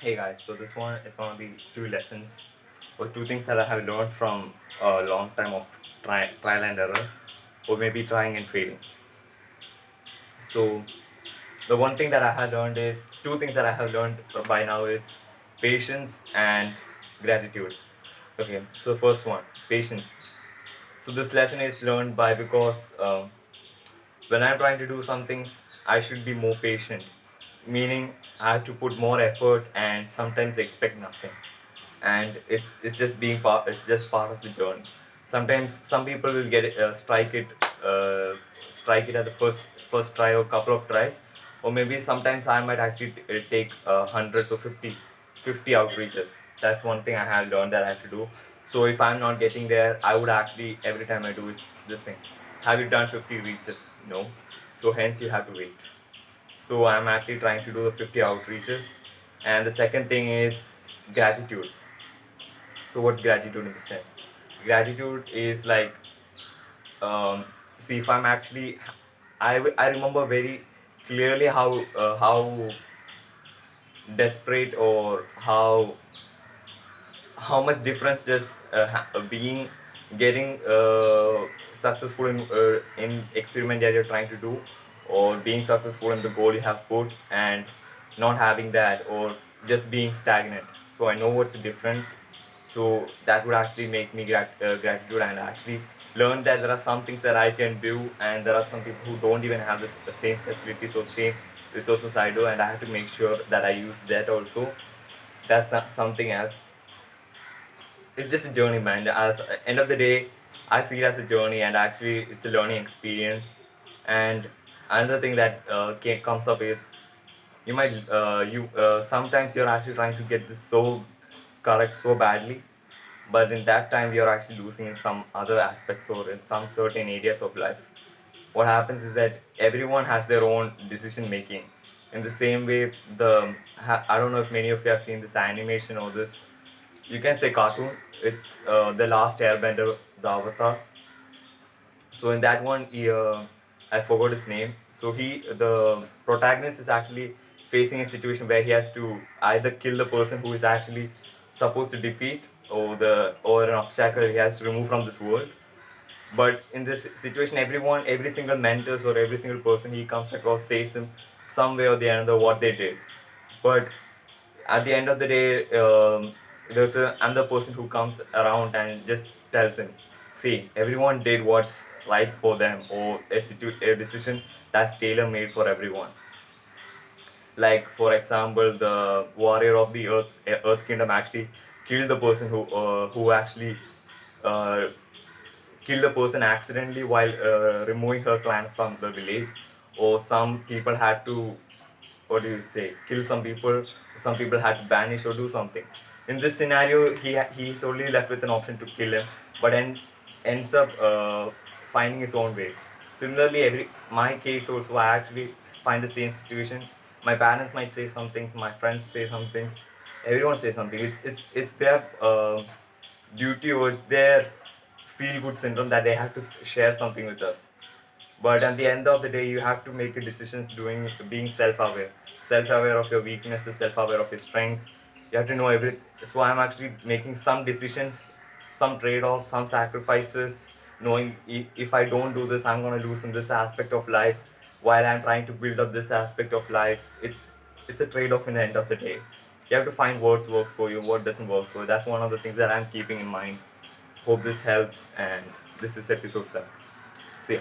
Hey guys, so this one is gonna be two lessons or two things that I have learned from a long time of trial and error, or maybe trying and failing. So the one thing that I have learned is two things that I have learned by now is patience and gratitude. Okay, so first one, patience. So this lesson is learned by because when I'm trying to do some things, I should be more patient. Meaning, I have to put more effort and sometimes expect nothing. And it's just being part. It's just part of the journey. Sometimes some people will get it, uh, strike it at the first try or couple of tries, or maybe sometimes I might actually take hundreds or 50 outreaches. That's one thing I have learned that I have to do. So if I'm not getting there, I would actually every time I do is this thing. Have you done 50 reaches? No. So hence you have to wait. So I'm actually trying to do the 50 outreaches. And the second thing is gratitude. So what's gratitude in the sense? Gratitude is like, see, if I'm actually, I remember very clearly how desperate or how much difference just being getting successful in experiment that you're trying to do, or being successful in the goal you have put and not having that, or just being stagnant. So I know what's the difference. So that would actually make me gratitude, and actually learn that there are some things that I can do, and there are some people who don't even have the same facilities or same resources I do, and I have to make sure that I use that also. That's not something else. It's just a journey, man. As end of the day, I see it as a journey, and actually, it's a learning experience. And another thing that comes up is you might you sometimes you're actually trying to get this so correct so badly, but in that time you're actually losing in some other aspects or in some certain areas of life. What happens is that everyone has their own decision making. In the same way, I don't know if many of you have seen this animation or this, you can say cartoon. It's the last Airbender, the Avatar. So in that one, I forgot his name. So the protagonist is actually facing a situation where he has to either kill the person who is actually supposed to defeat, or an obstacle he has to remove from this world. But in this situation, every single mentors or every single person he comes across says him some way or the other what they did. But at the end of the day, there's another person who comes around and just tells him, see, everyone did what's right for them, or a decision that's tailor made for everyone. Like, for example, the warrior of the earth kingdom actually killed the person who actually uh, killed the person accidentally while removing her clan from the village. Or some people had to, what do you say, kill some people had to banish or do something. In this scenario, he's only left with an option to kill him, but ends up finding his own way. Similarly, every my case also, I actually find the same situation. My parents might say some things, my friends say some things, everyone says something. It's their duty, or it's their feel good syndrome that they have to share something with us. But at the end of the day, you have to make your decisions being self-aware, self-aware of your weaknesses, self-aware of your strengths. You have to know everything. So I'm actually making some decisions, some trade-offs, some sacrifices, knowing if I don't do this, I'm going to lose in this aspect of life. While I'm trying to build up this aspect of life, it's a trade-off in the end of the day. You have to find what works for you, what doesn't work for you. That's one of the things that I'm keeping in mind. Hope this helps, and this is episode 7. See ya.